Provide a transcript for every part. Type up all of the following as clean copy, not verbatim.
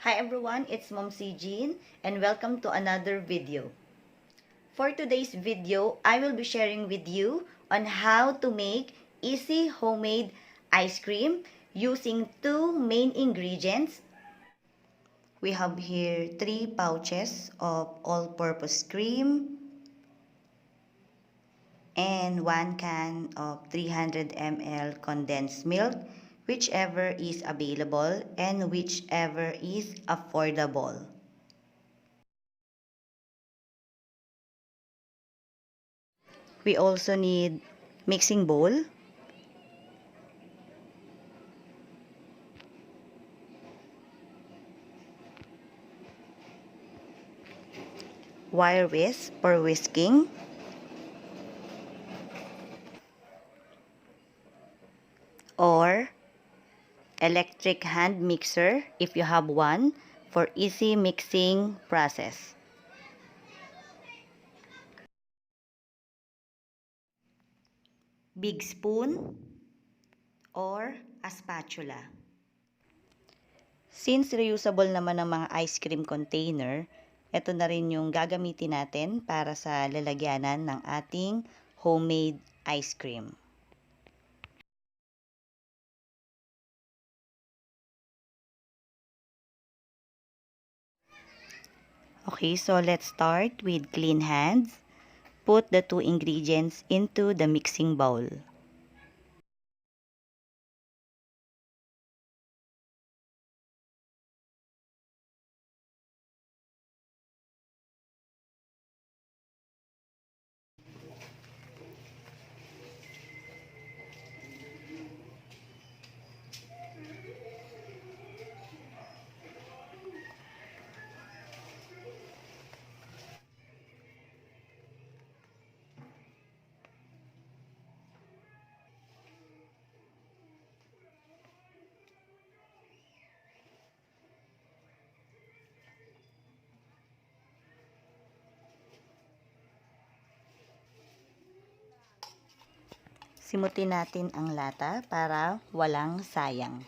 Hi everyone, it's Mom C. Jean and welcome to another video. For today's video, I will be sharing with you on how to make easy homemade ice cream using two main ingredients. We have here 3 pouches of all-purpose cream and 1 can of 300 ml condensed milk, whichever is available and whichever is affordable. We also need mixing bowl, wire whisk for whisking, or electric hand mixer if you have one for easy mixing process. Big spoon or a spatula. Since reusable naman ang mga ice cream container, ito na rin yung gagamitin natin para sa lalagyanan ng ating homemade ice cream. Okay, so let's start with clean hands. Put the two ingredients into the mixing bowl. Simutin natin ang lata para walang sayang.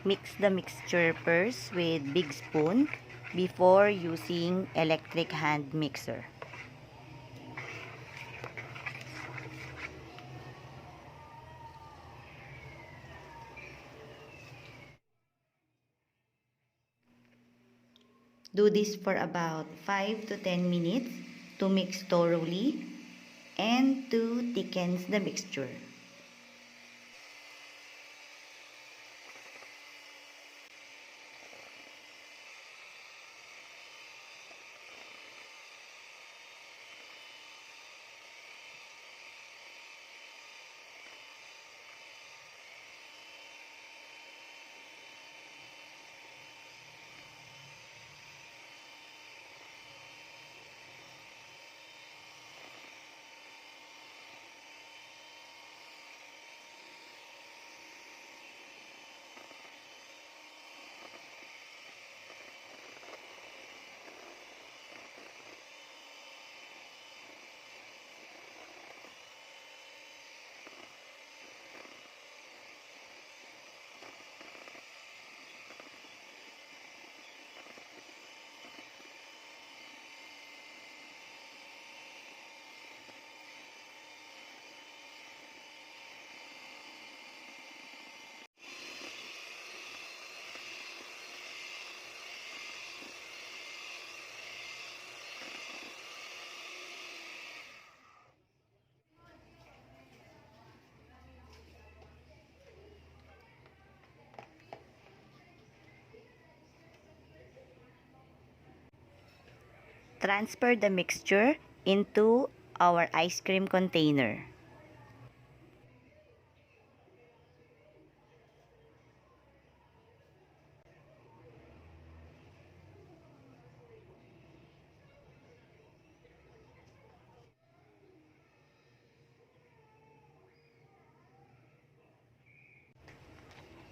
Mix the mixture first with big spoon before using electric hand mixer. Do this for about 5 to 10 minutes to mix thoroughly and to thicken the mixture. Transfer the mixture into our ice cream container.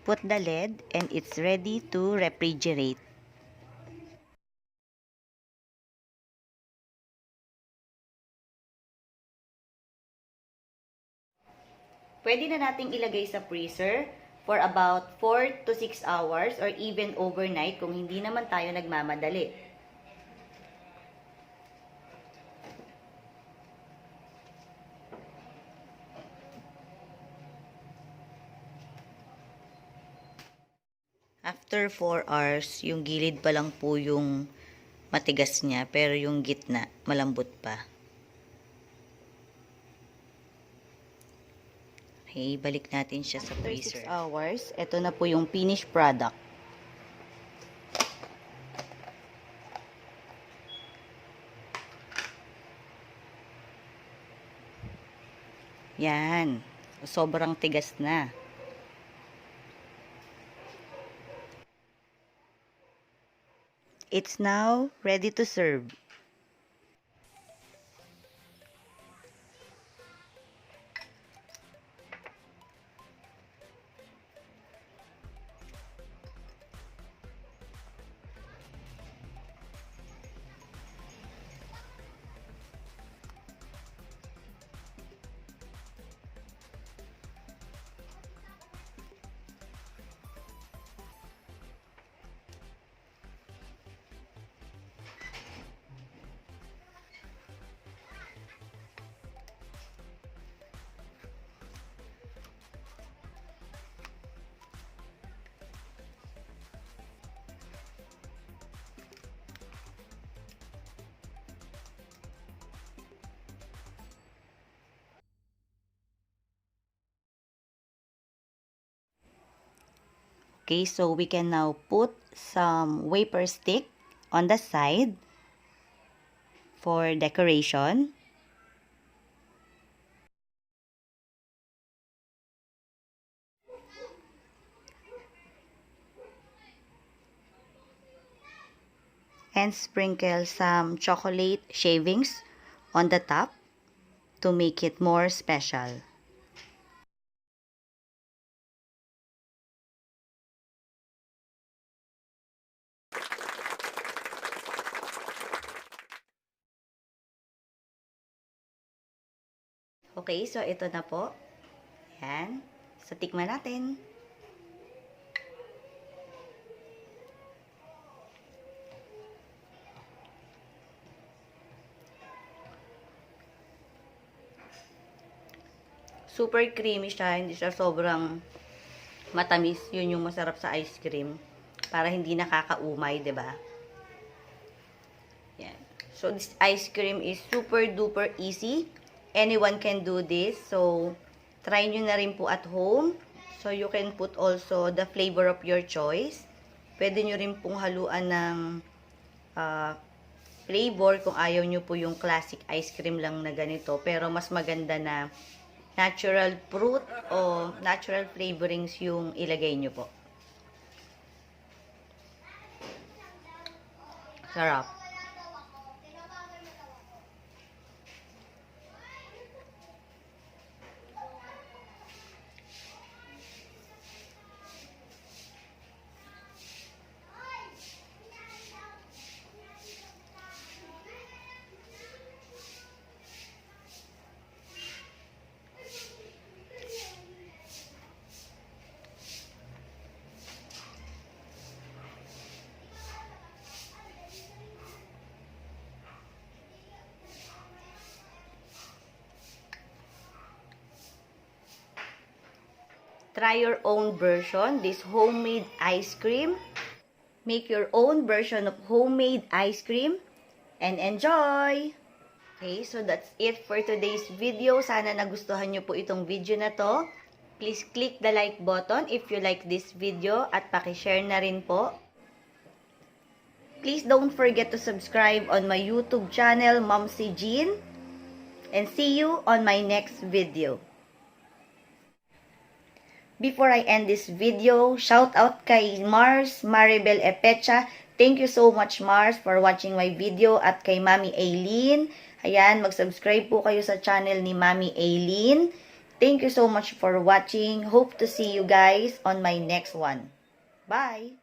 Put the lid and it's ready to refrigerate. Pwede na nating ilagay sa freezer for about 4 to 6 hours or even overnight kung hindi naman tayo nagmamadali. After 4 hours, yung gilid pa lang po yung matigas niya, pero yung gitna malambot pa. Okay, balik natin siya sa freezer. After 6 hours, ito na po yung finished product. Yan. Sobrang tigas na. It's now ready to serve. Okay, so we can now put some wafer stick on the side for decoration. And sprinkle some chocolate shavings on the top to make it more special. Okay, so ito na po. Yan. So, tikman natin. Super creamy siya. Hindi siya sobrang matamis. Yun yung masarap sa ice cream. Para hindi nakakaumay, 'di ba? Yan. So, this ice cream is super duper easy. Anyone can do this. So, try nyo na rin po at home. So, you can put also the flavor of your choice. Pwede nyo rin pong haluan ng flavor kung ayaw nyo po yung classic ice cream lang na ganito. Pero mas maganda na natural fruit o natural flavorings yung ilagay nyo po. Sarap. Try your own version, this homemade ice cream. Make your own version of homemade ice cream and enjoy! Okay, so that's it for today's video. Sana nagustuhan nyo po itong video na to. Please click the like button if you like this video at pakishare na rin po. Please don't forget to subscribe on my YouTube channel, Momsy Jean. And see you on my next video. Before I end this video, shout out kay Mars Maribel Epecha. Thank you so much, Mars, for watching my video. At kay Mami Aileen. Ayan, mag-subscribe po kayo sa channel ni Mami Aileen. Thank you so much for watching. Hope to see you guys on my next one. Bye!